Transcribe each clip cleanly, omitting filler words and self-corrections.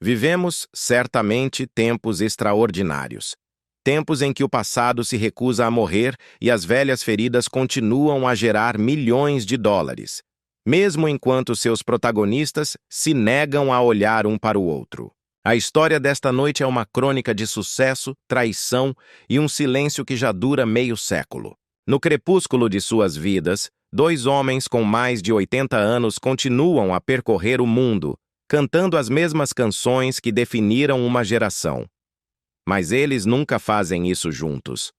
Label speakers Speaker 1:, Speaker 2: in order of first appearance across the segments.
Speaker 1: Vivemos, certamente, tempos extraordinários. Tempos em que o passado se recusa a morrer e as velhas feridas continuam a gerar milhões de dólares, mesmo enquanto seus protagonistas se negam a olhar um para o outro. A história desta noite é uma crônica de sucesso, traição e um silêncio que já dura meio século. No crepúsculo de suas vidas, dois homens com mais de 80 anos continuam a percorrer o mundo, cantando as mesmas canções que definiram uma geração. Mas eles nunca fazem isso juntos.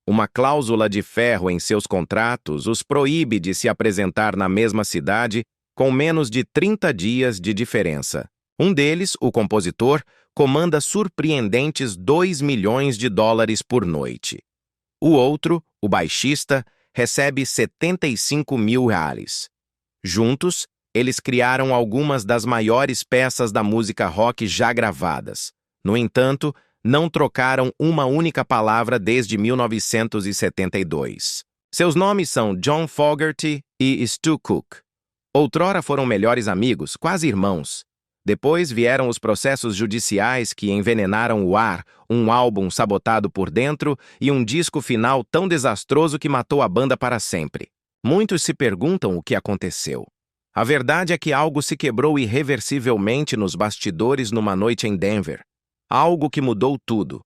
Speaker 1: Uma cláusula de ferro em seus contratos os proíbe de se apresentar na mesma cidade com menos de 30 dias de diferença. Um deles, o compositor, comanda surpreendentes 2 milhões de dólares por noite. O outro, o baixista, recebe 75 mil reais. Juntos, eles criaram algumas das maiores peças da música rock já gravadas. No entanto, não trocaram uma única palavra desde 1972. Seus nomes são John Fogerty e Stu Cook. Outrora foram melhores amigos, quase irmãos. Depois vieram os processos judiciais que envenenaram o ar, um álbum sabotado por dentro e um disco final tão desastroso que matou a banda para sempre. Muitos se perguntam o que aconteceu. A verdade é que algo se quebrou irreversivelmente nos bastidores numa noite em Denver. Algo que mudou tudo.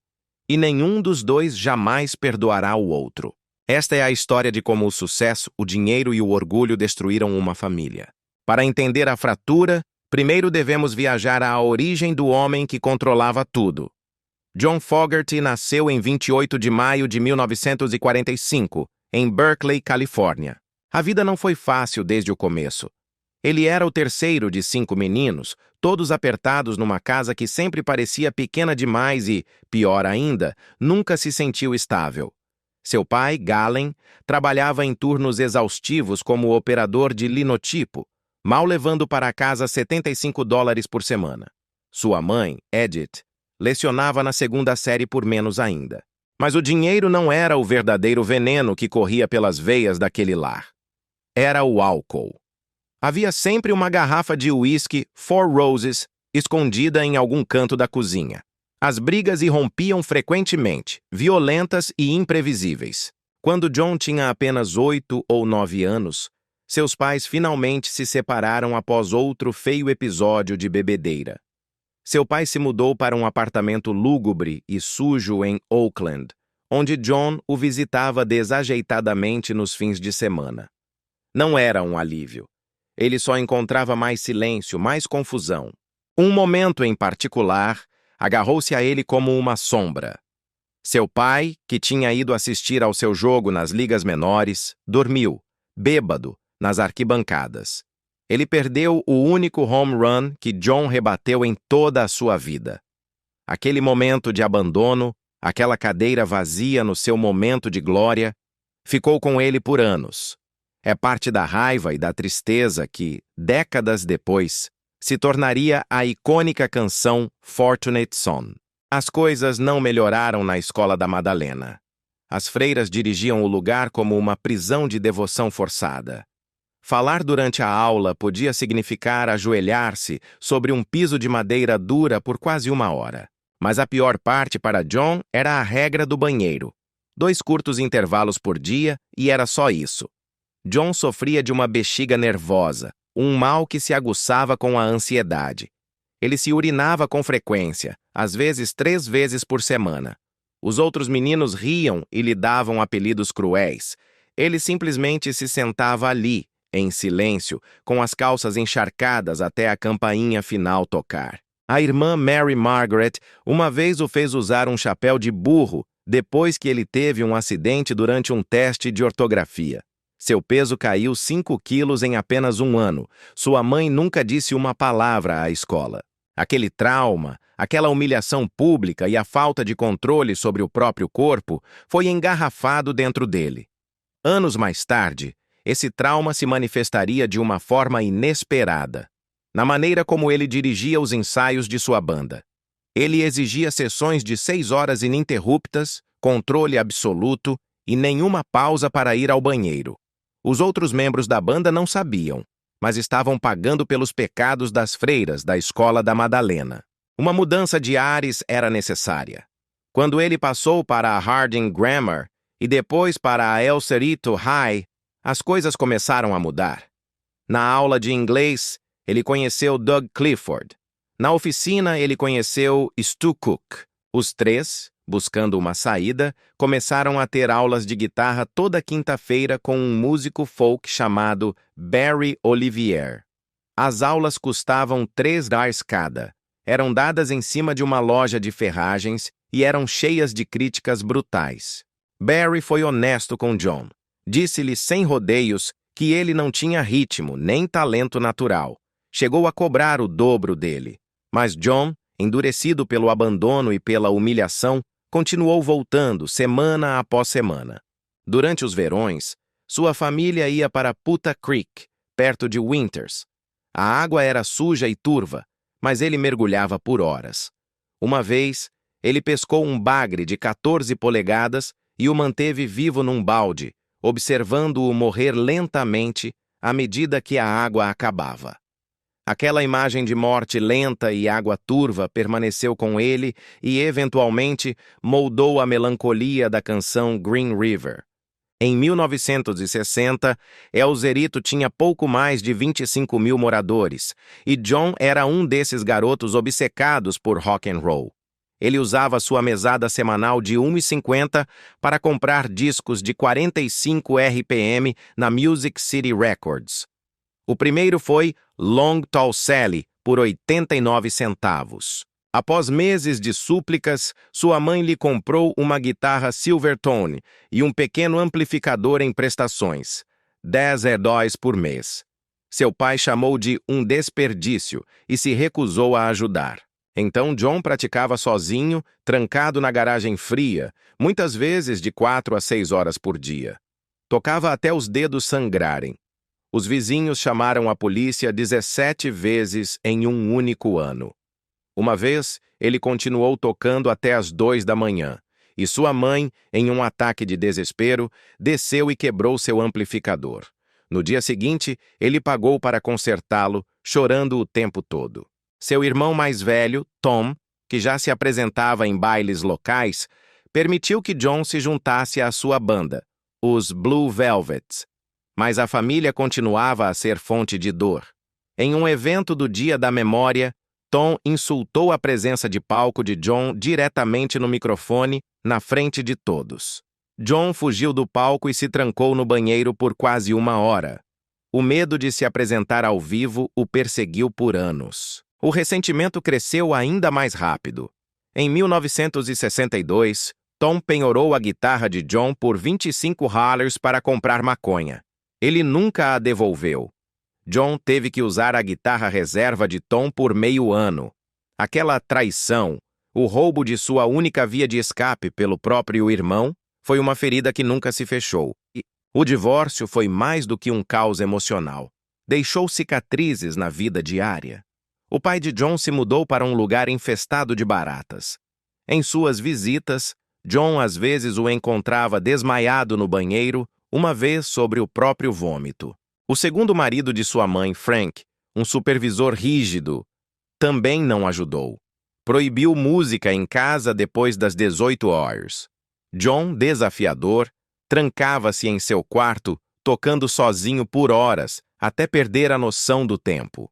Speaker 1: E nenhum dos dois jamais perdoará o outro. Esta é a história de como o sucesso, o dinheiro e o orgulho destruíram uma família. Para entender a fratura, primeiro devemos viajar à origem do homem que controlava tudo. John Fogerty nasceu em 28 de maio de 1945, em Berkeley, Califórnia. A vida não foi fácil desde o começo. Ele era o terceiro de 5 meninos, todos apertados numa casa que sempre parecia pequena demais e, pior ainda, nunca se sentiu estável. Seu pai, Galen, trabalhava em turnos exaustivos como operador de linotipo, mal levando para casa 75 dólares por semana. Sua mãe, Edith, lecionava na segunda série por menos ainda. Mas o dinheiro não era o verdadeiro veneno que corria pelas veias daquele lar. Era o álcool. Havia sempre uma garrafa de uísque Four Roses escondida em algum canto da cozinha. As brigas irrompiam frequentemente, violentas e imprevisíveis. Quando John tinha apenas 8 ou 9 anos, seus pais finalmente se separaram após outro feio episódio de bebedeira. Seu pai se mudou para um apartamento lúgubre e sujo em Oakland, onde John o visitava desajeitadamente nos fins de semana. Não era um alívio. Ele só encontrava mais silêncio, mais confusão. Um momento em particular agarrou-se a ele como uma sombra. Seu pai, que tinha ido assistir ao seu jogo nas ligas menores, dormiu, bêbado, nas arquibancadas. Ele perdeu o único home run que John rebateu em toda a sua vida. Aquele momento de abandono, aquela cadeira vazia no seu momento de glória, ficou com ele por anos. É parte da raiva e da tristeza que, décadas depois, se tornaria a icônica canção Fortunate Son. As coisas não melhoraram na escola da Madalena. As freiras dirigiam o lugar como uma prisão de devoção forçada. Falar durante a aula podia significar ajoelhar-se sobre um piso de madeira dura por quase 1 hora. Mas a pior parte para John era a regra do banheiro. 2 curtos intervalos por dia e era só isso. John sofria de uma bexiga nervosa, um mal que se aguçava com a ansiedade. Ele se urinava com frequência, às vezes 3 vezes por semana. Os outros meninos riam e lhe davam apelidos cruéis. Ele simplesmente se sentava ali, em silêncio, com as calças encharcadas até a campainha final tocar. A irmã Mary Margaret uma vez o fez usar um chapéu de burro depois que ele teve um acidente durante um teste de ortografia. Seu peso caiu 5 quilos em apenas 1 ano. Sua mãe nunca disse uma palavra à escola. Aquele trauma, aquela humilhação pública e a falta de controle sobre o próprio corpo foi engarrafado dentro dele. Anos mais tarde, esse trauma se manifestaria de uma forma inesperada, na maneira como ele dirigia os ensaios de sua banda. Ele exigia sessões de 6 horas ininterruptas, controle absoluto e nenhuma pausa para ir ao banheiro. Os outros membros da banda não sabiam, mas estavam pagando pelos pecados das freiras da escola da Madalena. Uma mudança de ares era necessária. Quando ele passou para a Harding Grammar e depois para a El Cerrito High, as coisas começaram a mudar. Na aula de inglês, ele conheceu Doug Clifford. Na oficina, ele conheceu Stu Cook. Os três, buscando uma saída, começaram a ter aulas de guitarra toda quinta-feira com um músico folk chamado Barry Olivier. As aulas custavam $3 cada. Eram dadas em cima de uma loja de ferragens e eram cheias de críticas brutais. Barry foi honesto com John. Disse-lhe sem rodeios que ele não tinha ritmo nem talento natural. Chegou a cobrar o dobro dele. Mas John, endurecido pelo abandono e pela humilhação, continuou voltando semana após semana. Durante os verões, sua família ia para Puta Creek, perto de Winters. A água era suja e turva, mas ele mergulhava por horas. Uma vez, ele pescou um bagre de 14 polegadas e o manteve vivo num balde, observando-o morrer lentamente à medida que a água acabava. Aquela imagem de morte lenta e água turva permaneceu com ele e, eventualmente, moldou a melancolia da canção Green River. Em 1960, El Cerrito tinha pouco mais de 25 mil moradores, e John era um desses garotos obcecados por rock and roll. Ele usava sua mesada semanal de R$1,50 para comprar discos de 45 RPM na Music City Records. O primeiro foi Long Tall Sally, por 89 centavos. Após meses de súplicas, sua mãe lhe comprou uma guitarra Silvertone e um pequeno amplificador em prestações, $10 por mês. Seu pai chamou de um desperdício e se recusou a ajudar. Então John praticava sozinho, trancado na garagem fria, muitas vezes de 4 a 6 horas por dia. Tocava até os dedos sangrarem. Os vizinhos chamaram a polícia 17 vezes em um único ano. Uma vez, ele continuou tocando até as 2 da manhã, e sua mãe, em um ataque de desespero, desceu e quebrou seu amplificador. No dia seguinte, ele pagou para consertá-lo, chorando o tempo todo. Seu irmão mais velho, Tom, que já se apresentava em bailes locais, permitiu que John se juntasse à sua banda, os Blue Velvets. Mas a família continuava a ser fonte de dor. Em um evento do Dia da Memória, Tom insultou a presença de palco de John diretamente no microfone, na frente de todos. John fugiu do palco e se trancou no banheiro por quase 1 hora. O medo de se apresentar ao vivo o perseguiu por anos. O ressentimento cresceu ainda mais rápido. Em 1962, Tom penhorou a guitarra de John por $25 para comprar maconha. Ele nunca a devolveu. John teve que usar a guitarra reserva de Tom por meio ano. Aquela traição, o roubo de sua única via de escape pelo próprio irmão, foi uma ferida que nunca se fechou. E o divórcio foi mais do que um caos emocional. Deixou cicatrizes na vida diária. O pai de John se mudou para um lugar infestado de baratas. Em suas visitas, John às vezes o encontrava desmaiado no banheiro, uma vez sobre o próprio vômito. O segundo marido de sua mãe, Frank, um supervisor rígido, também não ajudou. Proibiu música em casa depois das 18 horas. John, desafiador, trancava-se em seu quarto, tocando sozinho por horas, até perder a noção do tempo.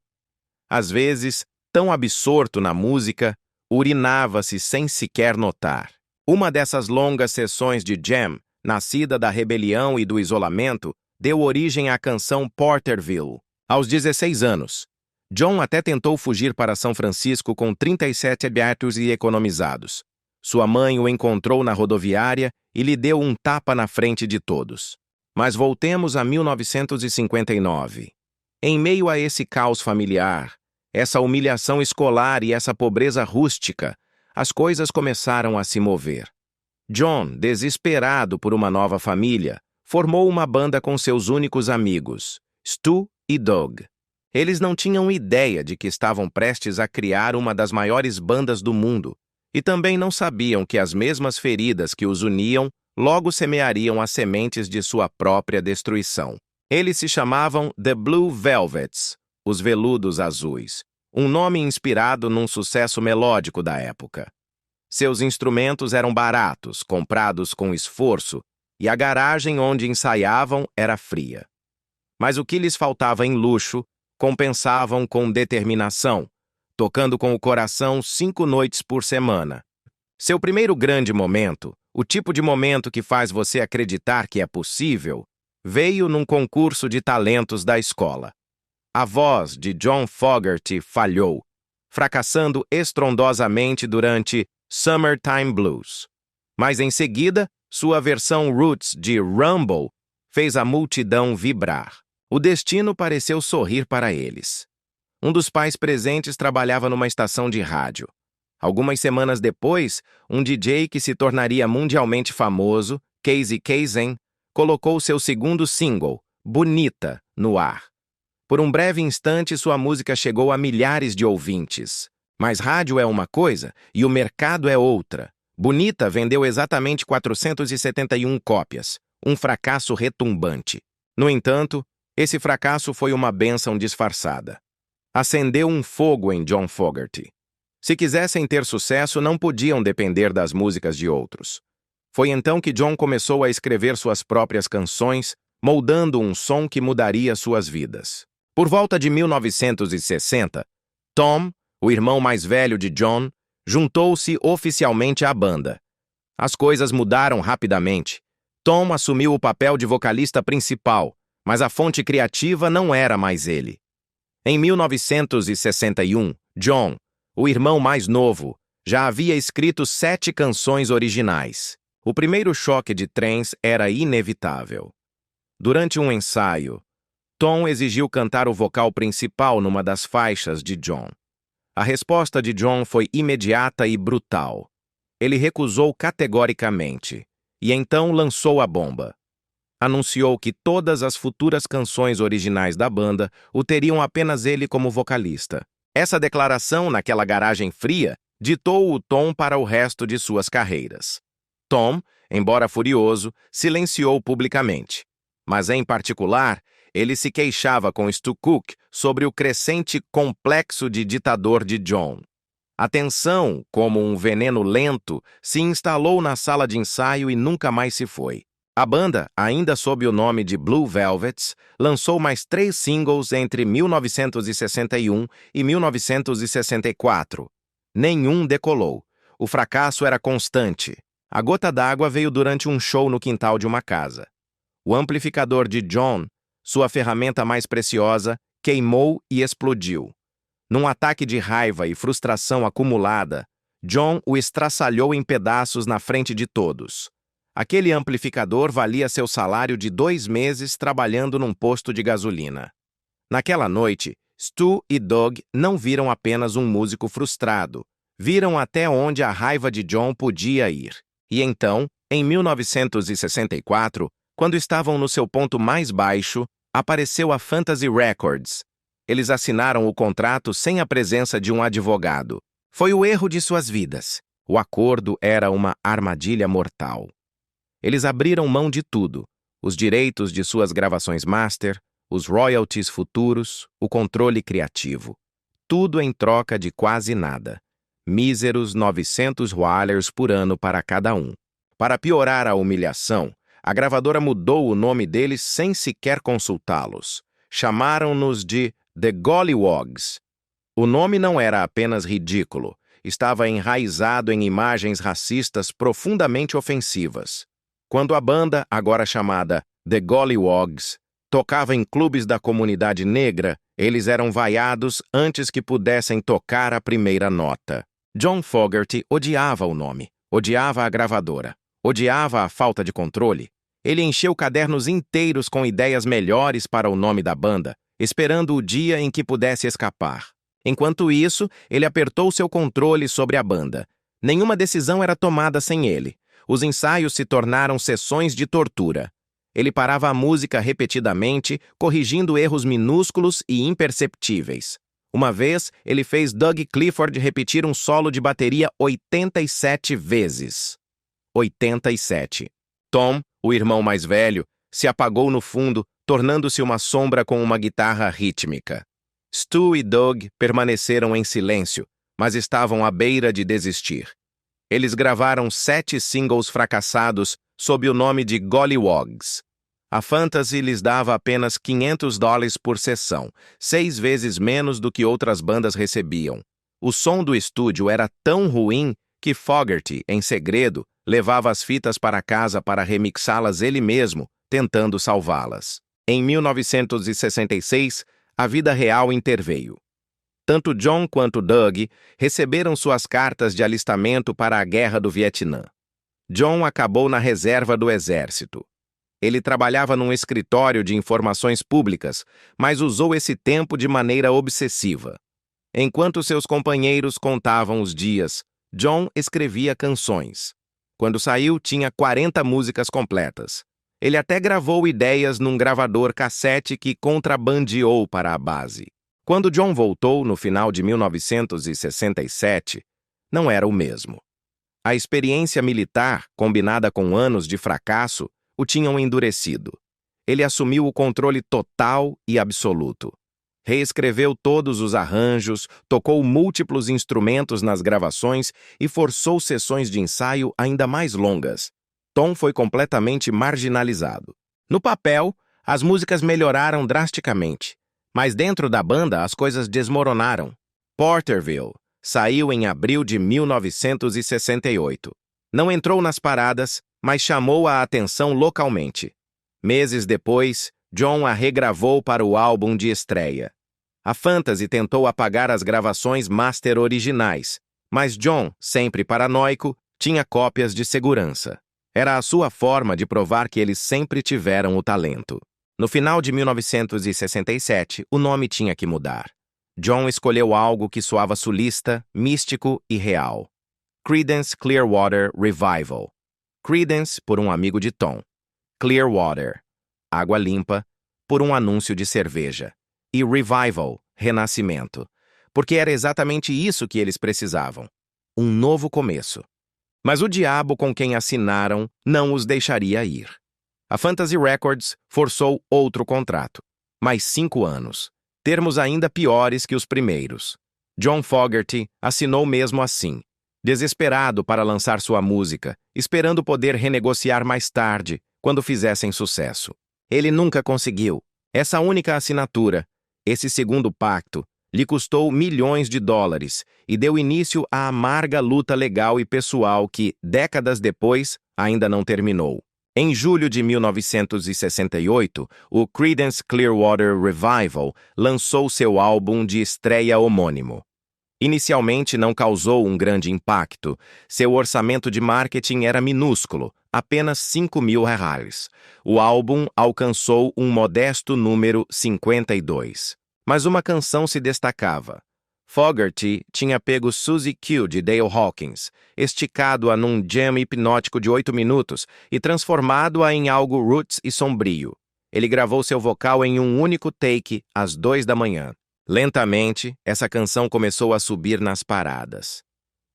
Speaker 1: Às vezes, tão absorto na música, urinava-se sem sequer notar. Uma dessas longas sessões de jam, nascida da rebelião e do isolamento, deu origem à canção Porterville. Aos 16 anos, John até tentou fugir para São Francisco com 37 bilhetes e economizados. Sua mãe o encontrou na rodoviária e lhe deu um tapa na frente de todos. Mas voltemos a 1959. Em meio a esse caos familiar, essa humilhação escolar e essa pobreza rústica, as coisas começaram a se mover. John, desesperado por uma nova família, formou uma banda com seus únicos amigos, Stu e Doug. Eles não tinham ideia de que estavam prestes a criar uma das maiores bandas do mundo, e também não sabiam que as mesmas feridas que os uniam logo semeariam as sementes de sua própria destruição. Eles se chamavam The Blue Velvets, os Veludos Azuis, um nome inspirado num sucesso melódico da época. Seus instrumentos eram baratos, comprados com esforço, e a garagem onde ensaiavam era fria. Mas o que lhes faltava em luxo, compensavam com determinação, tocando com o coração 5 noites por semana. Seu primeiro grande momento, o tipo de momento que faz você acreditar que é possível, veio num concurso de talentos da escola. A voz de John Fogerty falhou, fracassando estrondosamente durante Summertime Blues. Mas em seguida, sua versão roots de Rumble fez a multidão vibrar. O destino pareceu sorrir para eles. Um dos pais presentes trabalhava numa estação de rádio. Algumas semanas depois, um DJ que se tornaria mundialmente famoso, Casey Kasem, colocou seu segundo single, Bonita, no ar. Por um breve instante, sua música chegou a milhares de ouvintes. Mas rádio é uma coisa e o mercado é outra. Bonita vendeu exatamente 471 cópias, um fracasso retumbante. No entanto, esse fracasso foi uma bênção disfarçada. Acendeu um fogo em John Fogerty. Se quisessem ter sucesso, não podiam depender das músicas de outros. Foi então que John começou a escrever suas próprias canções, moldando um som que mudaria suas vidas. Por volta de 1960, Tom, o irmão mais velho de John, juntou-se oficialmente à banda. As coisas mudaram rapidamente. Tom assumiu o papel de vocalista principal, mas a fonte criativa não era mais ele. Em 1961, John, o irmão mais novo, já havia escrito 7 canções originais. O primeiro choque de trens era inevitável. Durante um ensaio, Tom exigiu cantar o vocal principal numa das faixas de John. A resposta de John foi imediata e brutal. Ele recusou categoricamente, e então lançou a bomba. Anunciou que todas as futuras canções originais da banda o teriam apenas ele como vocalista. Essa declaração, naquela garagem fria, ditou o tom para o resto de suas carreiras. Tom, embora furioso, silenciou publicamente. Mas, em particular, ele se queixava com Stu Cook sobre o crescente complexo de ditador de John. A tensão, como um veneno lento, se instalou na sala de ensaio e nunca mais se foi. A banda, ainda sob o nome de Blue Velvets, lançou mais 3 singles entre 1961 e 1964. Nenhum decolou. O fracasso era constante. A gota d'água veio durante um show no quintal de uma casa. O amplificador de John, sua ferramenta mais preciosa, queimou e explodiu. Num ataque de raiva e frustração acumulada, John o estraçalhou em pedaços na frente de todos. Aquele amplificador valia seu salário de 2 meses trabalhando num posto de gasolina. Naquela noite, Stu e Doug não viram apenas um músico frustrado, viram até onde a raiva de John podia ir. E então, em 1964, quando estavam no seu ponto mais baixo, apareceu a Fantasy Records. Eles assinaram o contrato sem a presença de um advogado. Foi o erro de suas vidas. O acordo era uma armadilha mortal. Eles abriram mão de tudo: os direitos de suas gravações master, os royalties futuros, o controle criativo. Tudo em troca de quase nada. Míseros $900 por ano para cada um. Para piorar a humilhação, a gravadora mudou o nome deles sem sequer consultá-los. Chamaram-nos de The Gollywogs. O nome não era apenas ridículo, estava enraizado em imagens racistas profundamente ofensivas. Quando a banda, agora chamada The Gollywogs, tocava em clubes da comunidade negra, eles eram vaiados antes que pudessem tocar a primeira nota. John Fogerty odiava o nome, odiava a gravadora, odiava a falta de controle. Ele encheu cadernos inteiros com ideias melhores para o nome da banda, esperando o dia em que pudesse escapar. Enquanto isso, ele apertou seu controle sobre a banda. Nenhuma decisão era tomada sem ele. Os ensaios se tornaram sessões de tortura. Ele parava a música repetidamente, corrigindo erros minúsculos e imperceptíveis. Uma vez, ele fez Doug Clifford repetir um solo de bateria 87 vezes. 87. Tom, o irmão mais velho, se apagou no fundo, tornando-se uma sombra com uma guitarra rítmica. Stu e Doug permaneceram em silêncio, mas estavam à beira de desistir. Eles gravaram 7 singles fracassados sob o nome de Gollywogs. A Fantasy lhes dava apenas $500 por sessão, 6 vezes menos do que outras bandas recebiam. O som do estúdio era tão ruim que Fogerty, em segredo, levava as fitas para casa para remixá-las ele mesmo, tentando salvá-las. Em 1966, a vida real interveio. Tanto John quanto Doug receberam suas cartas de alistamento para a Guerra do Vietnã. John acabou na reserva do exército. Ele trabalhava num escritório de informações públicas, mas usou esse tempo de maneira obsessiva. Enquanto seus companheiros contavam os dias, John escrevia canções. Quando saiu, tinha 40 músicas completas. Ele até gravou ideias num gravador cassete que contrabandeou para a base. Quando John voltou no final de 1967, não era o mesmo. A experiência militar, combinada com anos de fracasso, o tinham endurecido. Ele assumiu o controle total e absoluto. Reescreveu todos os arranjos, tocou múltiplos instrumentos nas gravações e forçou sessões de ensaio ainda mais longas. Tom foi completamente marginalizado. No papel, as músicas melhoraram drasticamente, mas dentro da banda as coisas desmoronaram. Porterville saiu em abril de 1968. Não entrou nas paradas, mas chamou a atenção localmente. Meses depois, John a regravou para o álbum de estreia. A Fantasy tentou apagar as gravações master originais, mas John, sempre paranoico, tinha cópias de segurança. Era a sua forma de provar que eles sempre tiveram o talento. No final de 1967, o nome tinha que mudar. John escolheu algo que soava sulista, místico e real. Creedence Clearwater Revival. Creedence, por um amigo de Tom. Clearwater, água limpa, por um anúncio de cerveja. E Revival, renascimento, porque era exatamente isso que eles precisavam. Um novo começo. Mas o diabo com quem assinaram não os deixaria ir. A Fantasy Records forçou outro contrato. Mais 5 anos. Termos ainda piores que os primeiros. John Fogerty assinou mesmo assim, desesperado para lançar sua música, esperando poder renegociar mais tarde, quando fizessem sucesso. Ele nunca conseguiu. Essa única assinatura, esse segundo pacto, lhe custou milhões de dólares e deu início à amarga luta legal e pessoal que, décadas depois, ainda não terminou. Em julho de 1968, o Creedence Clearwater Revival lançou seu álbum de estreia homônimo. Inicialmente não causou um grande impacto. Seu orçamento de marketing era minúsculo, apenas R$5.000. O álbum alcançou um modesto número 52. Mas uma canção se destacava. Fogerty tinha pego Suzy Q de Dale Hawkins, esticado-a num jam hipnótico de 8 minutos e transformado-a em algo roots e sombrio. Ele gravou seu vocal em um único take, às 2 da manhã. Lentamente, essa canção começou a subir nas paradas.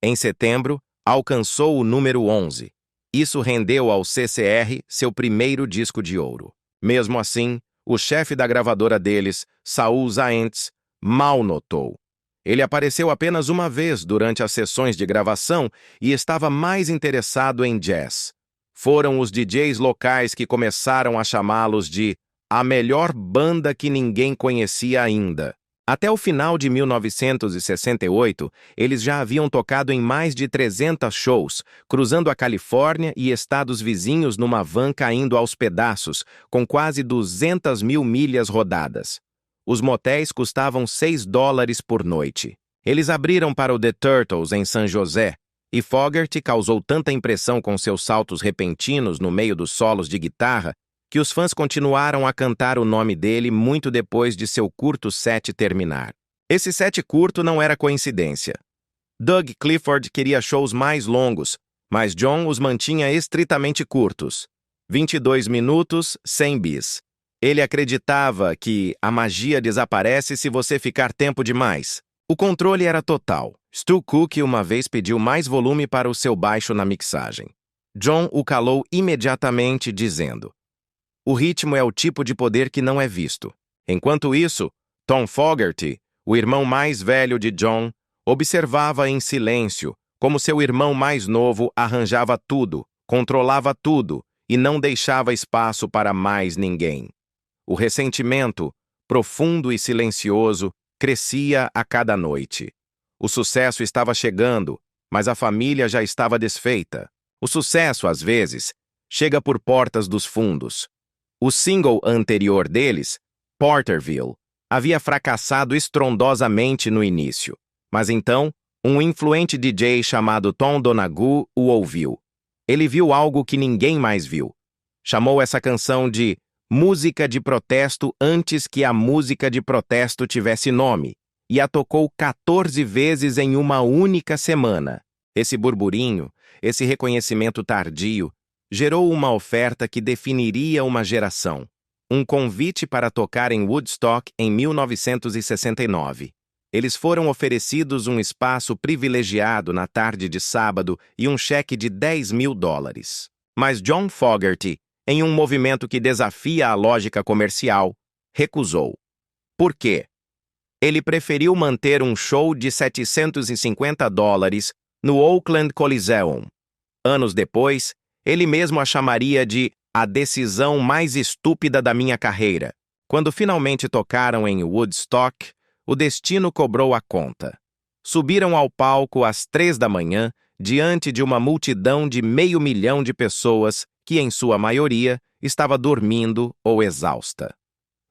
Speaker 1: Em setembro, alcançou o número 11. Isso rendeu ao CCR seu primeiro disco de ouro. Mesmo assim, o chefe da gravadora deles, Saul Zaentz, mal notou. Ele apareceu apenas uma vez durante as sessões de gravação e estava mais interessado em jazz. Foram os DJs locais que começaram a chamá-los de a melhor banda que ninguém conhecia ainda. Até o final de 1968, eles já haviam tocado em mais de 300 shows, cruzando a Califórnia e estados vizinhos numa van caindo aos pedaços, com quase 200.000 milhas rodadas. Os motéis custavam $6 por noite. Eles abriram para o The Turtles em San José, e Fogerty causou tanta impressão com seus saltos repentinos no meio dos solos de guitarra que os fãs continuaram a cantar o nome dele muito depois de seu curto set terminar. Esse set curto não era coincidência. Doug Clifford queria shows mais longos, mas John os mantinha estritamente curtos. 22 minutos, sem bis. Ele acreditava que a magia desaparece se você ficar tempo demais. O controle era total. Stu Cook uma vez pediu mais volume para o seu baixo na mixagem. John o calou imediatamente, dizendo: "O ritmo é o tipo de poder que não é visto." Enquanto isso, Tom Fogerty o irmão mais velho de John, observava em silêncio como seu irmão mais novo arranjava tudo, controlava tudo e não deixava espaço para mais ninguém. O ressentimento, profundo e silencioso, crescia a cada noite. O sucesso estava chegando, mas a família já estava desfeita. O sucesso, às vezes, chega por portas dos fundos. O single anterior deles, Porterville, havia fracassado estrondosamente no início, mas então, um influente DJ chamado Tom Donaghue o ouviu. Ele viu algo que ninguém mais viu. Chamou essa canção de música de protesto antes que a música de protesto tivesse nome, e a tocou 14 vezes em uma única semana. Esse burburinho, esse reconhecimento tardio, gerou uma oferta que definiria uma geração. Um convite para tocar em Woodstock em 1969. Eles foram oferecidos um espaço privilegiado na tarde de sábado e um cheque de $10.000. Mas John Fogerty, em um movimento que desafia a lógica comercial, recusou. Por quê? Ele preferiu manter um show de $750 no Oakland Coliseum. Anos depois, ele mesmo a chamaria de a decisão mais estúpida da minha carreira. Quando finalmente tocaram em Woodstock, o destino cobrou a conta. Subiram ao palco às 3 da manhã, diante de uma multidão de 500.000 de pessoas que, em sua maioria, estava dormindo ou exausta.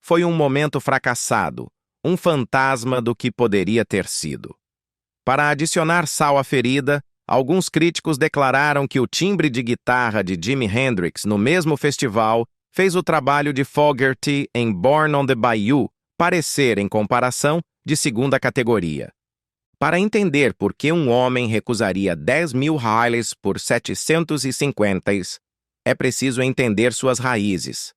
Speaker 1: Foi um momento fracassado, um fantasma do que poderia ter sido. Para adicionar sal à ferida, alguns críticos declararam que o timbre de guitarra de Jimi Hendrix no mesmo festival fez o trabalho de Fogerty em Born on the Bayou parecer, em comparação, de segunda categoria. Para entender por que um homem recusaria $10.000 por 750, é preciso entender suas raízes.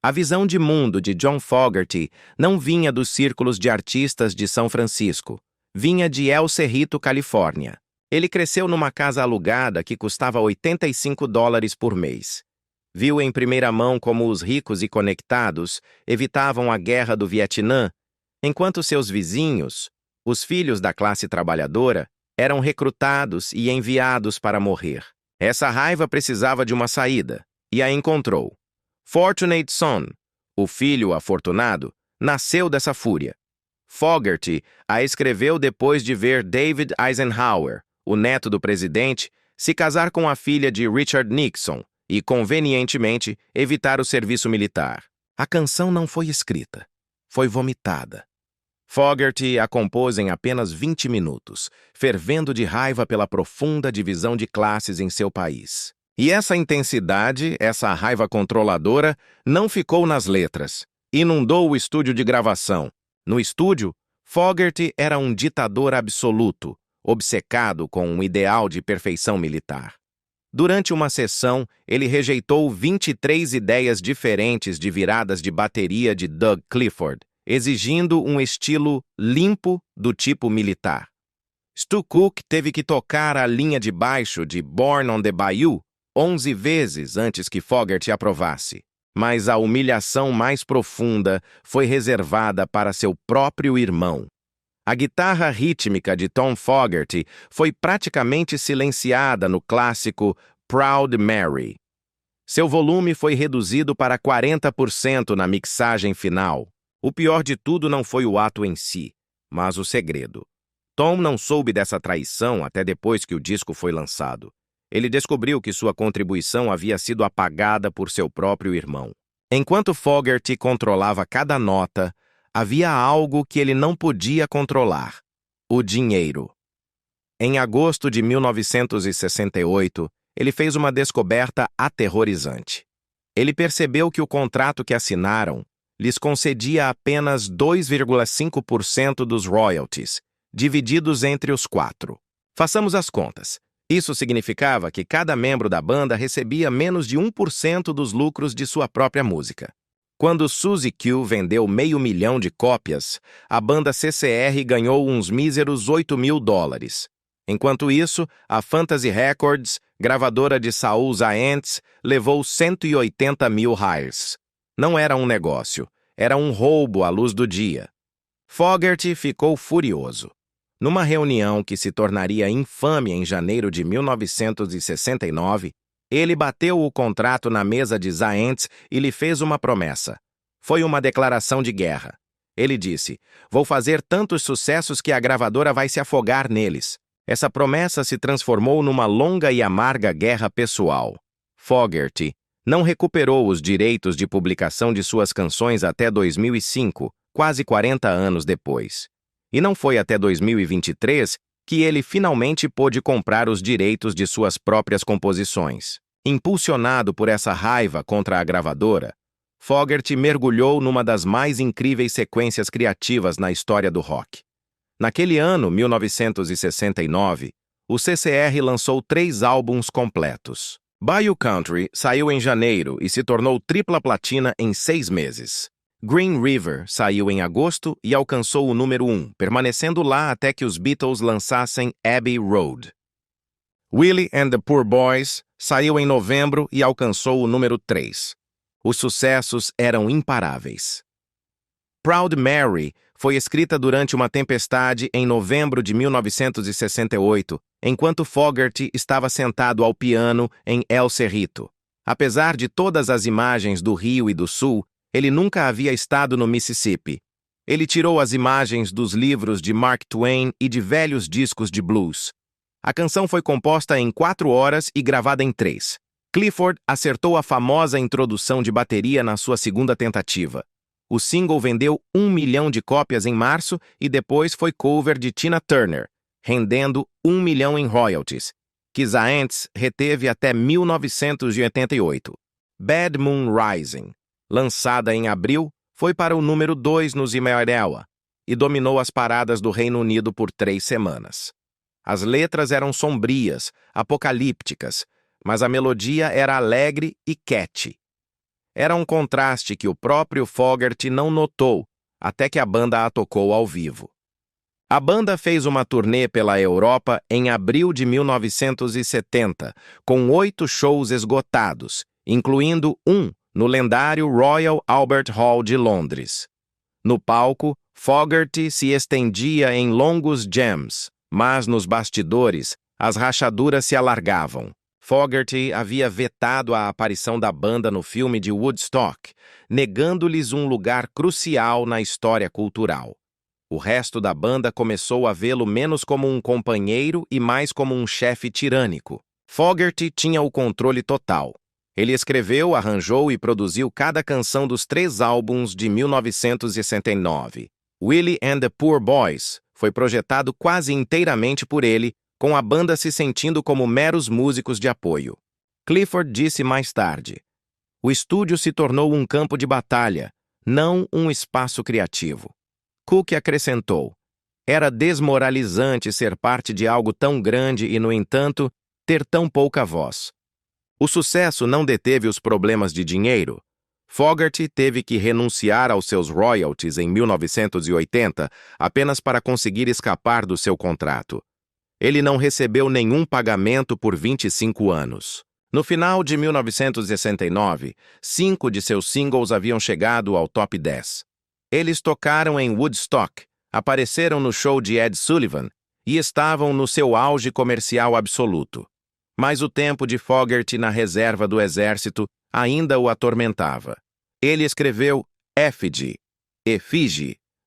Speaker 1: A visão de mundo de John Fogerty não vinha dos círculos de artistas de São Francisco, vinha de El Cerrito, Califórnia. Ele cresceu numa casa alugada que custava $85 por mês. Viu em primeira mão como os ricos e conectados evitavam a guerra do Vietnã, enquanto seus vizinhos, os filhos da classe trabalhadora, eram recrutados e enviados para morrer. Essa raiva precisava de uma saída, e a encontrou. Fortunate Son, o filho afortunado, nasceu dessa fúria. Fogerty a escreveu depois de ver David Eisenhower, o neto do presidente, se casar com a filha de Richard Nixon e, convenientemente, evitar o serviço militar. A canção não foi escrita, foi vomitada. Fogerty a compôs em apenas 20 minutos, fervendo de raiva pela profunda divisão de classes em seu país. E essa intensidade, essa raiva controladora, não ficou nas letras. Inundou o estúdio de gravação. No estúdio, Fogerty era um ditador absoluto, obcecado com um ideal de perfeição militar. Durante uma sessão, ele rejeitou 23 ideias diferentes de viradas de bateria de Doug Clifford, exigindo um estilo limpo do tipo militar. Stu Cook teve que tocar a linha de baixo de Born on the Bayou 11 vezes antes que Fogerty aprovasse. Mas a humilhação mais profunda foi reservada para seu próprio irmão. A guitarra rítmica de Tom Fogerty foi praticamente silenciada no clássico Proud Mary. Seu volume foi reduzido para 40% na mixagem final. O pior de tudo não foi o ato em si, mas o segredo. Tom não soube dessa traição até depois que o disco foi lançado. Ele descobriu que sua contribuição havia sido apagada por seu próprio irmão. Enquanto Fogerty controlava cada nota, havia algo que ele não podia controlar: o dinheiro. Em agosto de 1968, ele fez uma descoberta aterrorizante. Ele percebeu que o contrato que assinaram lhes concedia apenas 2,5% dos royalties, divididos entre os 4. Façamos as contas. Isso significava que cada membro da banda recebia menos de 1% dos lucros de sua própria música. Quando Suzy Q vendeu 500.000 de cópias, a banda CCR ganhou uns míseros $8.000. Enquanto isso, a Fantasy Records, gravadora de Saul Zaentz, levou $180.000. Não era um negócio, era um roubo à luz do dia. Fogerty ficou furioso. Numa reunião que se tornaria infame em janeiro de 1969, ele bateu o contrato na mesa de Zaentz e lhe fez uma promessa. Foi uma declaração de guerra. Ele disse: "Vou fazer tantos sucessos que a gravadora vai se afogar neles." Essa promessa se transformou numa longa e amarga guerra pessoal. Fogerty não recuperou os direitos de publicação de suas canções até 2005, quase 40 anos depois. E não foi até 2023 que ele finalmente pôde comprar os direitos de suas próprias composições. Impulsionado por essa raiva contra a gravadora, Fogerty mergulhou numa das mais incríveis sequências criativas na história do rock. Naquele ano, 1969, o CCR lançou 3 álbuns completos. Bayou Country saiu em janeiro e se tornou tripla platina em 6 meses. Green River saiu em agosto e alcançou o número 1, permanecendo lá até que os Beatles lançassem Abbey Road. Willie and the Poor Boys saiu em novembro e alcançou o número 3. Os sucessos eram imparáveis. Proud Mary foi escrita durante uma tempestade em novembro de 1968, enquanto Fogerty estava sentado ao piano em El Cerrito. Apesar de todas as imagens do Rio e do Sul, ele nunca havia estado no Mississippi. Ele tirou as imagens dos livros de Mark Twain e de velhos discos de blues. A canção foi composta em 4 horas e gravada em 3. Clifford acertou a famosa introdução de bateria na sua segunda tentativa. O single vendeu 1 milhão de cópias em março e depois foi cover de Tina Turner, rendendo 1 milhão em royalties, que Zaentz reteve até 1988. Bad Moon Rising, lançada em abril, foi para o número 2 nos Imearewa e dominou as paradas do Reino Unido por 3 semanas. As letras eram sombrias, apocalípticas, mas a melodia era alegre e catchy. Era um contraste que o próprio Fogerty não notou, até que a banda a tocou ao vivo. A banda fez uma turnê pela Europa em abril de 1970, com 8 shows esgotados, incluindo um no lendário Royal Albert Hall de Londres. No palco, Fogerty se estendia em longos jams, mas nos bastidores, as rachaduras se alargavam. Fogerty havia vetado a aparição da banda no filme de Woodstock, negando-lhes um lugar crucial na história cultural. O resto da banda começou a vê-lo menos como um companheiro e mais como um chefe tirânico. Fogerty tinha o controle total. Ele escreveu, arranjou e produziu cada canção dos 3 álbuns de 1969. Willie and the Poor Boys foi projetado quase inteiramente por ele, com a banda se sentindo como meros músicos de apoio. Clifford disse mais tarde: "O estúdio se tornou um campo de batalha, não um espaço criativo." Cook acrescentou: "Era desmoralizante ser parte de algo tão grande e, no entanto, ter tão pouca voz." O sucesso não deteve os problemas de dinheiro. Fogerty teve que renunciar aos seus royalties em 1980 apenas para conseguir escapar do seu contrato. Ele não recebeu nenhum pagamento por 25 anos. No final de 1969, 5 de seus singles haviam chegado ao top 10. Eles tocaram em Woodstock, apareceram no show de Ed Sullivan e estavam no seu auge comercial absoluto. Mas o tempo de Fogerty na reserva do exército ainda o atormentava. Ele escreveu Effigy,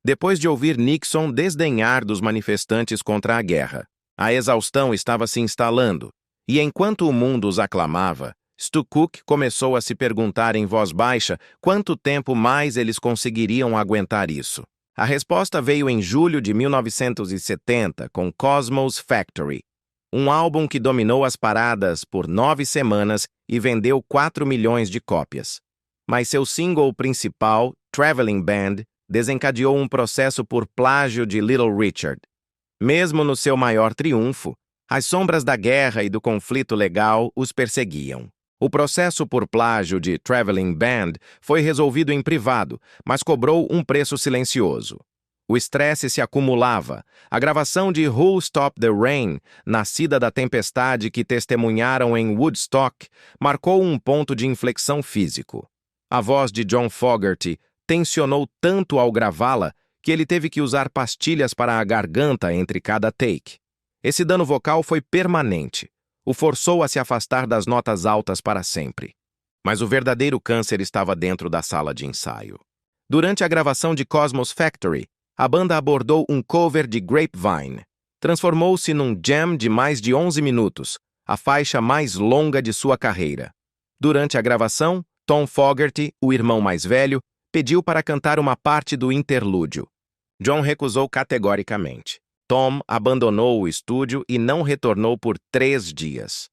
Speaker 1: depois de ouvir Nixon desdenhar dos manifestantes contra a guerra. A exaustão estava se instalando, e enquanto o mundo os aclamava, Stu Cook começou a se perguntar em voz baixa quanto tempo mais eles conseguiriam aguentar isso. A resposta veio em julho de 1970 com Cosmo's Factory, um álbum que dominou as paradas por 9 semanas e vendeu 4 milhões de cópias. Mas seu single principal, Traveling Band, desencadeou um processo por plágio de Little Richard. Mesmo no seu maior triunfo, as sombras da guerra e do conflito legal os perseguiam. O processo por plágio de Traveling Band foi resolvido em privado, mas cobrou um preço silencioso. O estresse se acumulava. A gravação de Who'll Stop the Rain, nascida da tempestade que testemunharam em Woodstock, marcou um ponto de inflexão físico. A voz de John Fogerty tensionou tanto ao gravá-la que ele teve que usar pastilhas para a garganta entre cada take. Esse dano vocal foi permanente. O forçou a se afastar das notas altas para sempre. Mas o verdadeiro câncer estava dentro da sala de ensaio. Durante a gravação de Cosmos Factory, a banda abordou um cover de Grapevine. Transformou-se num jam de mais de 11 minutos, a faixa mais longa de sua carreira. Durante a gravação, Tom Fogerty, o irmão mais velho, pediu para cantar uma parte do interlúdio. John recusou categoricamente. Tom abandonou o estúdio e não retornou por 3 dias.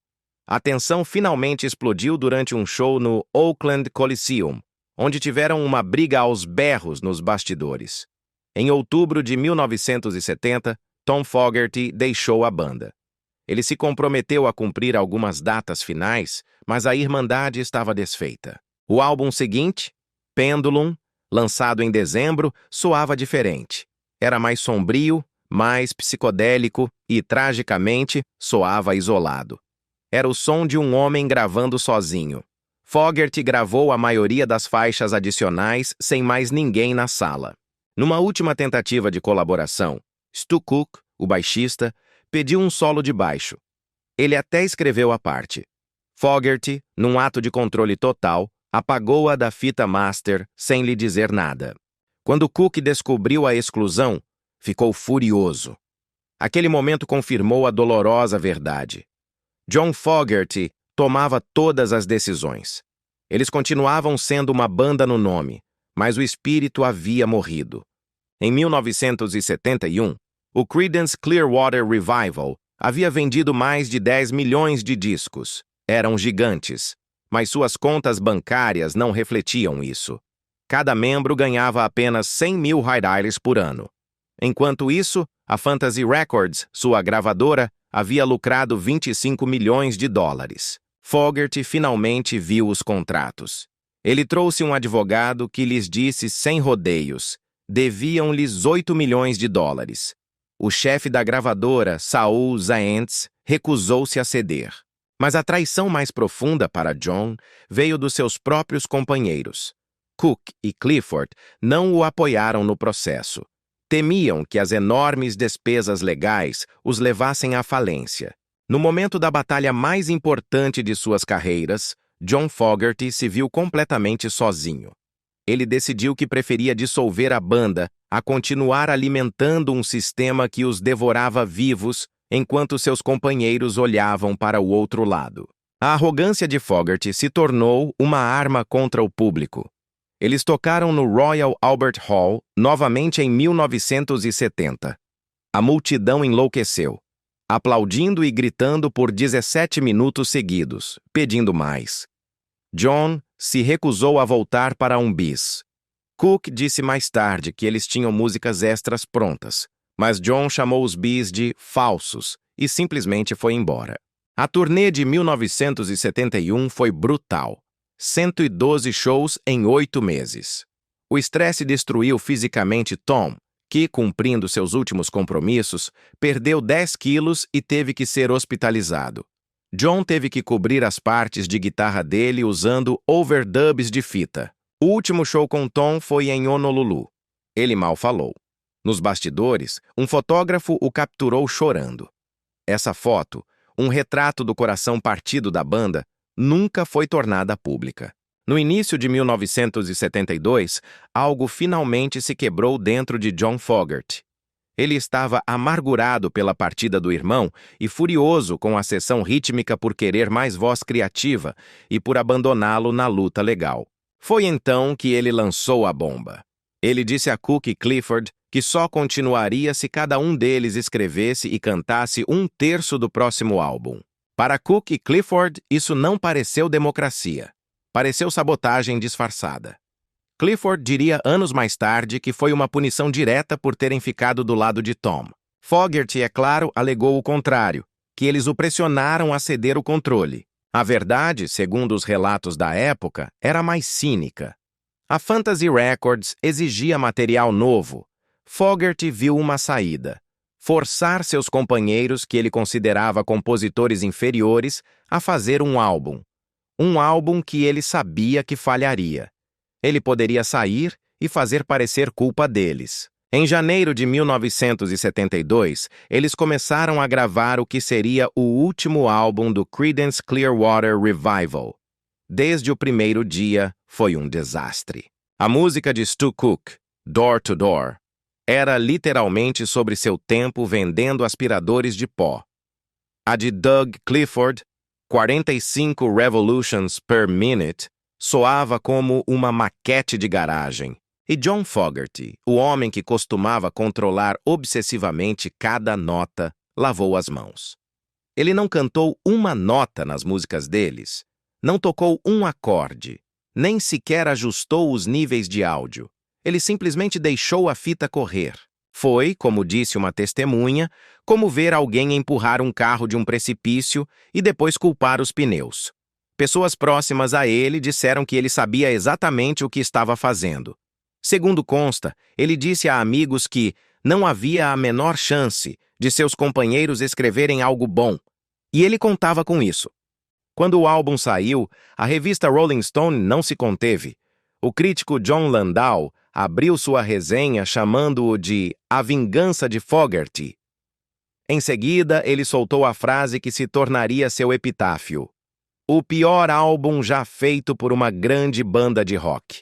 Speaker 1: A tensão finalmente explodiu durante um show no Oakland Coliseum, onde tiveram uma briga aos berros nos bastidores. Em outubro de 1970, Tom Fogerty deixou a banda. Ele se comprometeu a cumprir algumas datas finais, mas a irmandade estava desfeita. O álbum seguinte, Pendulum, lançado em dezembro, soava diferente. Era mais sombrio, mais psicodélico e, tragicamente, soava isolado. Era o som de um homem gravando sozinho. Fogerty gravou a maioria das faixas adicionais sem mais ninguém na sala. Numa última tentativa de colaboração, Stu Cook, o baixista, pediu um solo de baixo. Ele até escreveu a parte. Fogerty, num ato de controle total, apagou-a da fita master sem lhe dizer nada. Quando Cook descobriu a exclusão, ficou furioso. Aquele momento confirmou a dolorosa verdade. John Fogerty tomava todas as decisões. Eles continuavam sendo uma banda no nome, mas o espírito havia morrido. Em 1971, o Creedence Clearwater Revival havia vendido mais de 10 milhões de discos. Eram gigantes, mas suas contas bancárias não refletiam isso. Cada membro ganhava apenas 100 mil $. por ano. Enquanto isso, a Fantasy Records, sua gravadora, havia lucrado 25 milhões de $. Fogerty finalmente viu os contratos. Ele trouxe um advogado que lhes disse sem rodeios. Deviam-lhes 8 milhões de $. O chefe da gravadora, Saul Zaentz, recusou-se a ceder. Mas a traição mais profunda para John veio dos seus próprios companheiros. Cook e Clifford não o apoiaram no processo. Temiam que as enormes despesas legais os levassem à falência. No momento da batalha mais importante de suas carreiras, John Fogerty se viu completamente sozinho. Ele decidiu que preferia dissolver a banda a continuar alimentando um sistema que os devorava vivos enquanto seus companheiros olhavam para o outro lado. A arrogância de Fogerty se tornou uma arma contra o público. Eles tocaram no Royal Albert Hall novamente em 1970. A multidão enlouqueceu, aplaudindo e gritando por 17 minutos seguidos, pedindo mais. John se recusou a voltar para um bis. Cook disse mais tarde que eles tinham músicas extras prontas, mas John chamou os bis de falsos e simplesmente foi embora. A turnê de 1971 foi brutal. 112 shows em 8 meses. O estresse destruiu fisicamente Tom, que, cumprindo seus últimos compromissos, perdeu 10 quilos e teve que ser hospitalizado. John teve que cobrir as partes de guitarra dele usando overdubs de fita. O último show com Tom foi em Honolulu. Ele mal falou. Nos bastidores, um fotógrafo o capturou chorando. Essa foto, um retrato do coração partido da banda, nunca foi tornada pública. No início de 1972, algo finalmente se quebrou dentro de John Fogerty. Ele estava amargurado pela partida do irmão e furioso com a seção rítmica por querer mais voz criativa e por abandoná-lo na luta legal. Foi então que ele lançou a bomba. Ele disse a Cook e Clifford que só continuaria se cada um deles escrevesse e cantasse 1/3 do próximo álbum. Para Cook e Clifford, isso não pareceu democracia. Pareceu sabotagem disfarçada. Clifford diria anos mais tarde que foi uma punição direta por terem ficado do lado de Tom. Fogerty, é claro, alegou o contrário, que eles o pressionaram a ceder o controle. A verdade, segundo os relatos da época, era mais cínica. A Fantasy Records exigia material novo. Fogerty viu uma saída: forçar seus companheiros, que ele considerava compositores inferiores, a fazer um álbum. Um álbum que ele sabia que falharia. Ele poderia sair e fazer parecer culpa deles. Em janeiro de 1972, eles começaram a gravar o que seria o último álbum do Creedence Clearwater Revival. Desde o primeiro dia, foi um desastre. A música de Stu Cook, Door to Door, era literalmente sobre seu tempo vendendo aspiradores de pó. A de Doug Clifford, 45 Revolutions per Minute, soava como uma maquete de garagem. E John Fogerty, o homem que costumava controlar obsessivamente cada nota, lavou as mãos. Ele não cantou uma nota nas músicas deles, não tocou um acorde, nem sequer ajustou os níveis de áudio. Ele simplesmente deixou a fita correr. Foi, como disse uma testemunha, como ver alguém empurrar um carro de um precipício e depois culpar os pneus. Pessoas próximas a ele disseram que ele sabia exatamente o que estava fazendo. Segundo consta, ele disse a amigos que não havia a menor chance de seus companheiros escreverem algo bom, e ele contava com isso. Quando o álbum saiu, a revista Rolling Stone não se conteve. O crítico John Landau abriu sua resenha chamando-o de A Vingança de Fogerty. Em seguida, ele soltou a frase que se tornaria seu epitáfio: o pior álbum já feito por uma grande banda de rock.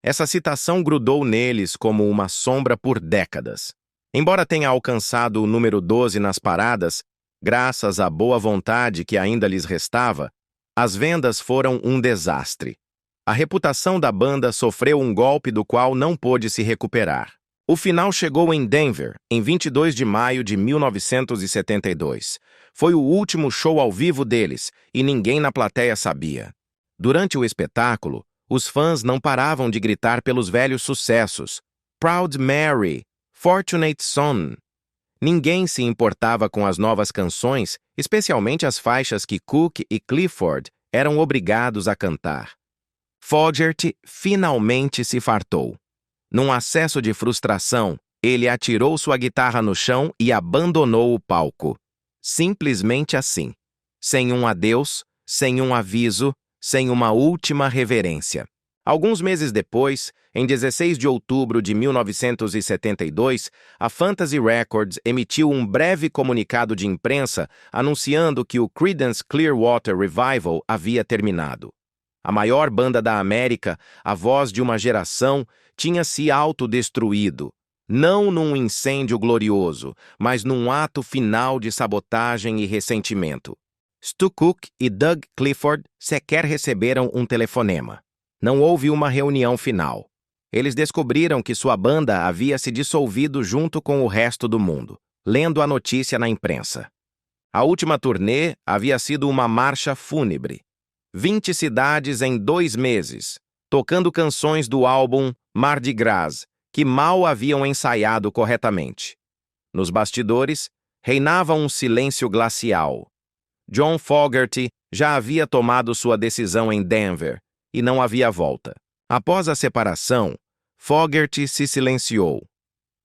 Speaker 1: Essa citação grudou neles como uma sombra por décadas. Embora tenha alcançado o número 12 nas paradas, graças à boa vontade que ainda lhes restava, as vendas foram um desastre. A reputação da banda sofreu um golpe do qual não pôde se recuperar. O final chegou em Denver, em 22 de maio de 1972. Foi o último show ao vivo deles, e ninguém na plateia sabia. Durante o espetáculo, os fãs não paravam de gritar pelos velhos sucessos: Proud Mary, Fortunate Son. Ninguém se importava com as novas canções, especialmente as faixas que Cook e Clifford eram obrigados a cantar. Fogerty finalmente se fartou. Num acesso de frustração, ele atirou sua guitarra no chão e abandonou o palco. Simplesmente assim. Sem um adeus, sem um aviso, sem uma última reverência. Alguns meses depois, em 16 de outubro de 1972, a Fantasy Records emitiu um breve comunicado de imprensa anunciando que o Creedence Clearwater Revival havia terminado. A maior banda da América, a voz de uma geração, tinha se autodestruído, não num incêndio glorioso, mas num ato final de sabotagem e ressentimento. Stu Cook e Doug Clifford sequer receberam um telefonema. Não houve uma reunião final. Eles descobriram que sua banda havia se dissolvido junto com o resto do mundo, lendo a notícia na imprensa. A última turnê havia sido uma marcha fúnebre. 20 cidades em 2 meses, tocando canções do álbum Mardi Gras, que mal haviam ensaiado corretamente. Nos bastidores, reinava um silêncio glacial. John Fogerty já havia tomado sua decisão em Denver e não havia volta. Após a separação, Fogerty se silenciou.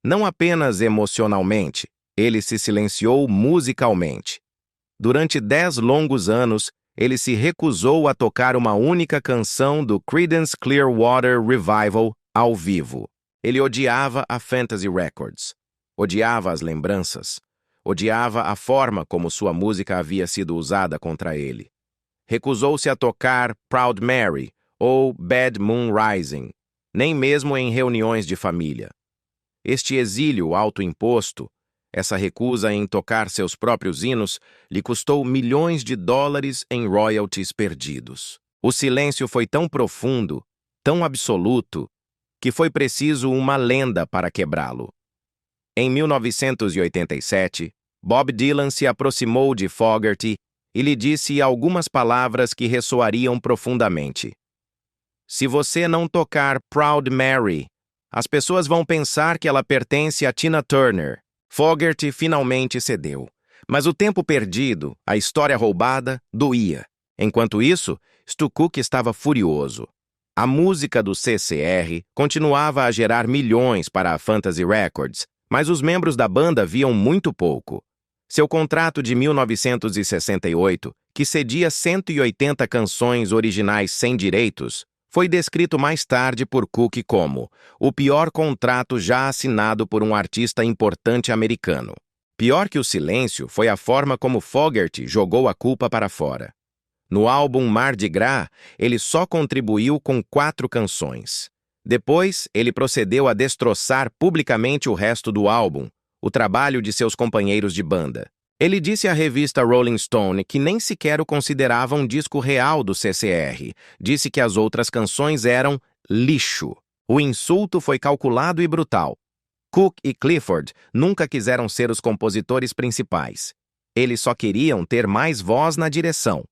Speaker 1: Não apenas emocionalmente, ele se silenciou musicalmente. Durante 10 longos anos, ele se recusou a tocar uma única canção do Creedence Clearwater Revival ao vivo. Ele odiava a Fantasy Records, odiava as lembranças, odiava a forma como sua música havia sido usada contra ele. Recusou-se a tocar Proud Mary ou Bad Moon Rising, nem mesmo em reuniões de família. Este exílio autoimposto, essa recusa em tocar seus próprios hinos, lhe custou milhões de dólares em royalties perdidos. O silêncio foi tão profundo, tão absoluto, que foi preciso uma lenda para quebrá-lo. Em 1987, Bob Dylan se aproximou de Fogerty e lhe disse algumas palavras que ressoariam profundamente. Se você não tocar Proud Mary, as pessoas vão pensar que ela pertence a Tina Turner. Fogerty finalmente cedeu. Mas o tempo perdido, a história roubada, doía. Enquanto isso, Stu Cook estava furioso. A música do CCR continuava a gerar milhões para a Fantasy Records, mas os membros da banda viam muito pouco. Seu contrato de 1968, que cedia 180 canções originais sem direitos, Foi descrito mais tarde por Cook como o pior contrato já assinado por um artista importante americano. Pior que o silêncio foi a forma como Fogerty jogou a culpa para fora. No álbum Mardi Gras, ele só contribuiu com 4 canções. Depois, ele procedeu a destroçar publicamente o resto do álbum, o trabalho de seus companheiros de banda. Ele disse à revista Rolling Stone que nem sequer o considerava um disco real do CCR. Disse que as outras canções eram lixo. O insulto foi calculado e brutal. Cook e Clifford nunca quiseram ser os compositores principais. Eles só queriam ter mais voz na direção.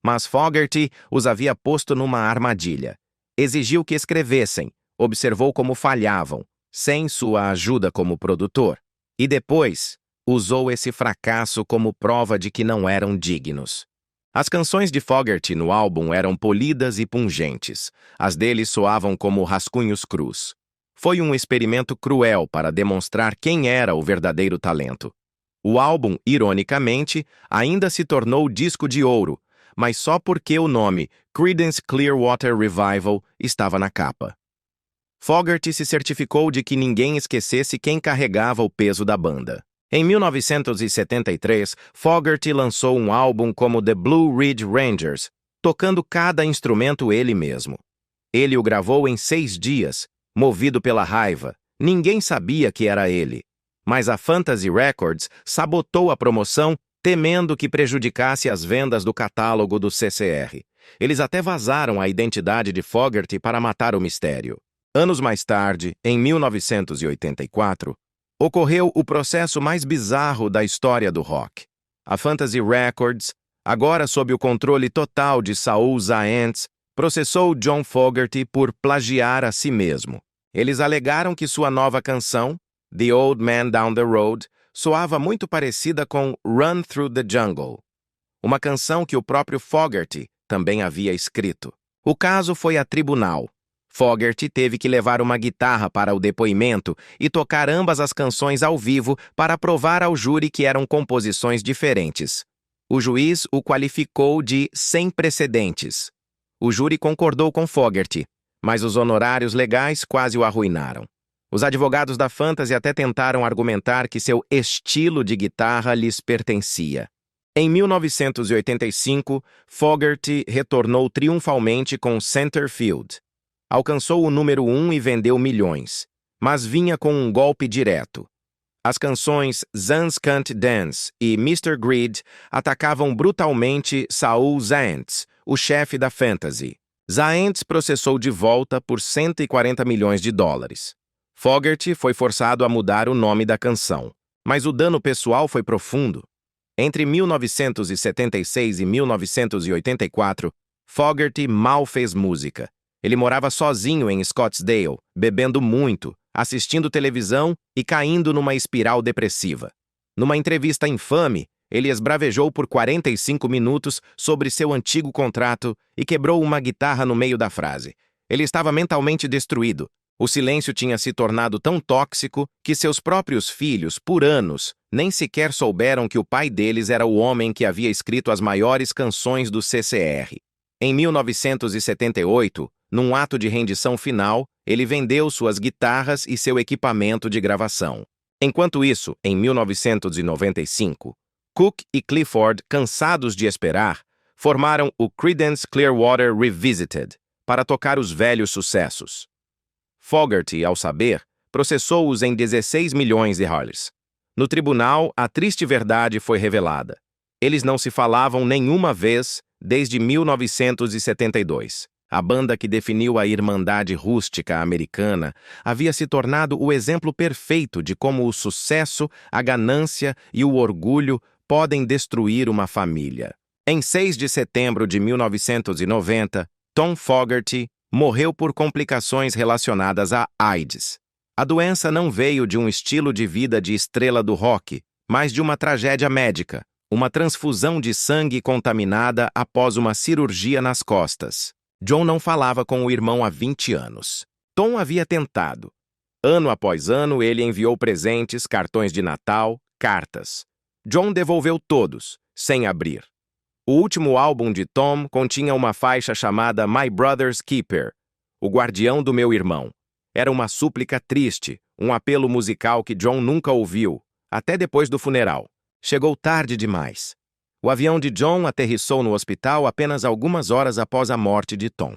Speaker 1: Mas Fogerty os havia posto numa armadilha. Exigiu que escrevessem, observou como falhavam, sem sua ajuda como produtor. E depois, usou esse fracasso como prova de que não eram dignos. As canções de Fogerty no álbum eram polidas e pungentes. As dele soavam como rascunhos crus. Foi um experimento cruel para demonstrar quem era o verdadeiro talento. O álbum, ironicamente, ainda se tornou disco de ouro, mas só porque o nome Creedence Clearwater Revival estava na capa. Fogerty se certificou de que ninguém esquecesse quem carregava o peso da banda. Em 1973, Fogerty lançou um álbum como The Blue Ridge Rangers, tocando cada instrumento ele mesmo. Ele o gravou em 6 dias, movido pela raiva. Ninguém sabia que era ele. Mas a Fantasy Records sabotou a promoção, temendo que prejudicasse as vendas do catálogo do CCR. Eles até vazaram a identidade de Fogerty para matar o mistério. Anos mais tarde, em 1984, ocorreu o processo mais bizarro da história do rock. A Fantasy Records, agora sob o controle total de Saul Zaentz, processou John Fogerty por plagiar a si mesmo. Eles alegaram que sua nova canção, The Old Man Down the Road, soava muito parecida com Run Through the Jungle, uma canção que o próprio Fogerty também havia escrito. O caso foi a tribunal. Fogerty teve que levar uma guitarra para o depoimento e tocar ambas as canções ao vivo para provar ao júri que eram composições diferentes. O juiz o qualificou de sem precedentes. O júri concordou com Fogerty, mas os honorários legais quase o arruinaram. Os advogados da Fantasy até tentaram argumentar que seu estilo de guitarra lhes pertencia. Em 1985, Fogerty retornou triunfalmente com Centerfield. Alcançou o número 1 e vendeu milhões, mas vinha com um golpe direto. As canções Zans Can't Dance e Mr. Greed atacavam brutalmente Saul Zaentz, o chefe da Fantasy. Zaentz processou de volta por 140 milhões de dólares. Fogerty foi forçado a mudar o nome da canção, mas o dano pessoal foi profundo. Entre 1976 e 1984, Fogerty mal fez música. Ele morava sozinho em Scottsdale, bebendo muito, assistindo televisão e caindo numa espiral depressiva. Numa entrevista infame, ele esbravejou por 45 minutos sobre seu antigo contrato e quebrou uma guitarra no meio da frase. Ele estava mentalmente destruído. O silêncio tinha se tornado tão tóxico que seus próprios filhos, por anos, nem sequer souberam que o pai deles era o homem que havia escrito as maiores canções do CCR. Em 1978, num ato de rendição final, ele vendeu suas guitarras e seu equipamento de gravação. Enquanto isso, em 1995, Cook e Clifford, cansados de esperar, formaram o Creedence Clearwater Revisited para tocar os velhos sucessos. Fogerty, ao saber, processou-os em 16 milhões de dólares. No tribunal, a triste verdade foi revelada. Eles não se falavam nenhuma vez desde 1972. A banda que definiu a irmandade rústica americana havia se tornado o exemplo perfeito de como o sucesso, a ganância e o orgulho podem destruir uma família. Em 6 de setembro de 1990, Tom Fogerty morreu por complicações relacionadas à AIDS. A doença não veio de um estilo de vida de estrela do rock, mas de uma tragédia médica, uma transfusão de sangue contaminada após uma cirurgia nas costas. John não falava com o irmão há 20 anos. Tom havia tentado. Ano após ano, ele enviou presentes, cartões de Natal, cartas. John devolveu todos, sem abrir. O último álbum de Tom continha uma faixa chamada My Brother's Keeper, o guardião do meu irmão. Era uma súplica triste, um apelo musical que John nunca ouviu, até depois do funeral. Chegou tarde demais. O avião de John aterrissou no hospital apenas algumas horas após a morte de Tom.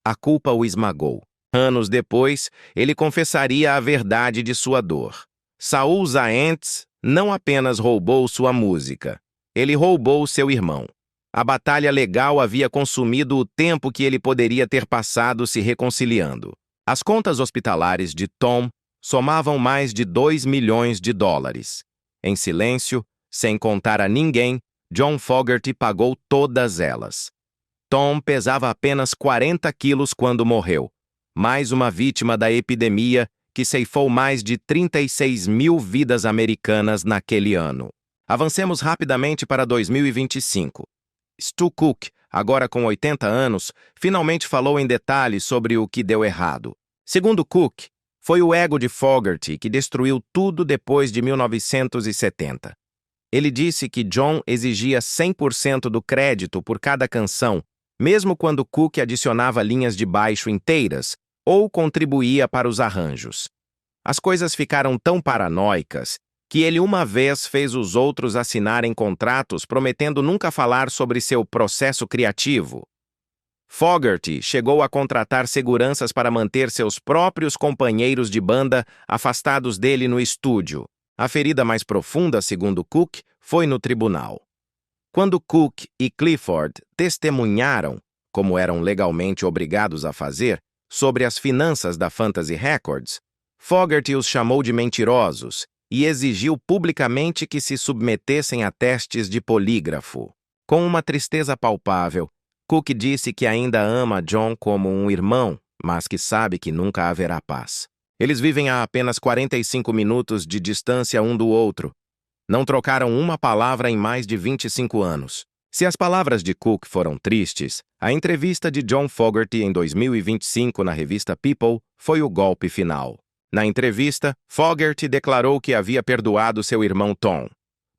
Speaker 1: A culpa o esmagou. Anos depois, ele confessaria a verdade de sua dor. Saul Zaentz não apenas roubou sua música, ele roubou seu irmão. A batalha legal havia consumido o tempo que ele poderia ter passado se reconciliando. As contas hospitalares de Tom somavam mais de 2 milhões de dólares. Em silêncio, sem contar a ninguém, John Fogerty pagou todas elas. Tom pesava apenas 40 quilos quando morreu, mais uma vítima da epidemia que ceifou mais de 36 mil vidas americanas naquele ano. Avancemos rapidamente para 2025. Stu Cook, agora com 80 anos, finalmente falou em detalhes sobre o que deu errado. Segundo Cook, foi o ego de Fogerty que destruiu tudo depois de 1970. Ele disse que John exigia 100% do crédito por cada canção, mesmo quando Cook adicionava linhas de baixo inteiras ou contribuía para os arranjos. As coisas ficaram tão paranoicas que ele uma vez fez os outros assinarem contratos prometendo nunca falar sobre seu processo criativo. Fogerty chegou a contratar seguranças para manter seus próprios companheiros de banda afastados dele no estúdio. A ferida mais profunda, segundo Cook, foi no tribunal. Quando Cook e Clifford testemunharam, como eram legalmente obrigados a fazer, sobre as finanças da Fantasy Records, Fogerty os chamou de mentirosos e exigiu publicamente que se submetessem a testes de polígrafo. Com uma tristeza palpável, Cook disse que ainda ama John como um irmão, mas que sabe que nunca haverá paz. Eles vivem a apenas 45 minutos de distância um do outro. Não trocaram uma palavra em mais de 25 anos. Se as palavras de Cook foram tristes, a entrevista de John Fogerty em 2025 na revista People foi o golpe final. Na entrevista, Fogerty declarou que havia perdoado seu irmão Tom,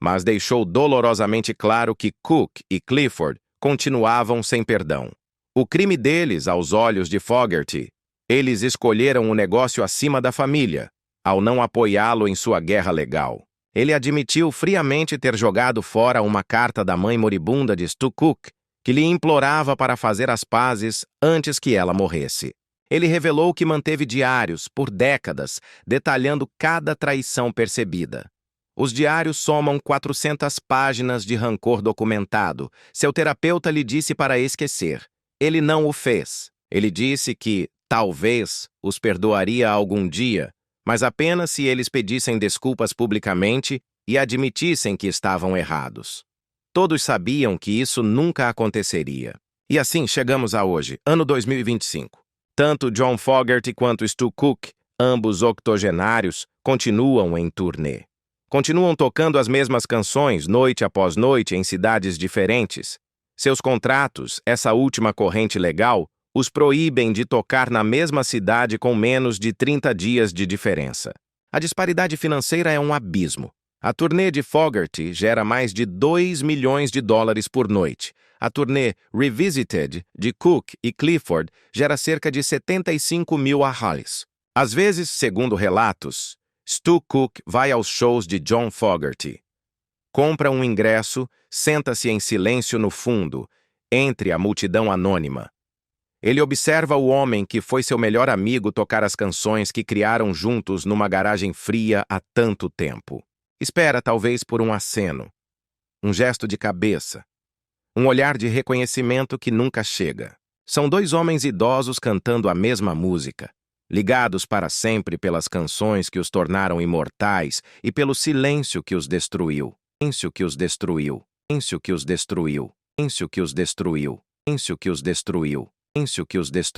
Speaker 1: mas deixou dolorosamente claro que Cook e Clifford continuavam sem perdão. O crime deles, aos olhos de Fogerty, eles escolheram o negócio acima da família, ao não apoiá-lo em sua guerra legal. Ele admitiu friamente ter jogado fora uma carta da mãe moribunda de Stu Cook, que lhe implorava para fazer as pazes antes que ela morresse. Ele revelou que manteve diários, por décadas, detalhando cada traição percebida. Os diários somam 400 páginas de rancor documentado. Seu terapeuta lhe disse para esquecer. Ele não o fez. Ele disse que, talvez, os perdoaria algum dia, mas apenas se eles pedissem desculpas publicamente e admitissem que estavam errados. Todos sabiam que isso nunca aconteceria. E assim chegamos a hoje, ano 2025. Tanto John Fogerty quanto Stu Cook, ambos octogenários, continuam em turnê. Continuam tocando as mesmas canções noite após noite em cidades diferentes. Seus contratos, essa última corrente legal, os proíbem de tocar na mesma cidade com menos de 30 dias de diferença. A disparidade financeira é um abismo. A turnê de Fogerty gera mais de 2 milhões de dólares por noite. A turnê Revisited de Cook e Clifford gera cerca de 75 mil arrales. Às vezes, segundo relatos, Stu Cook vai aos shows de John Fogerty. Compra um ingresso, senta-se em silêncio no fundo, entre a multidão anônima. Ele observa o homem que foi seu melhor amigo tocar as canções que criaram juntos numa garagem fria há tanto tempo. Espera talvez por um aceno, um gesto de cabeça, um olhar de reconhecimento que nunca chega. São dois homens idosos cantando a mesma música, ligados para sempre pelas canções que os tornaram imortais e pelo silêncio que os destruiu. Silêncio que os destruiu. Silêncio que os destruiu. Silêncio que os destruiu. Silêncio que os destruiu. Silêncio que os destruiu.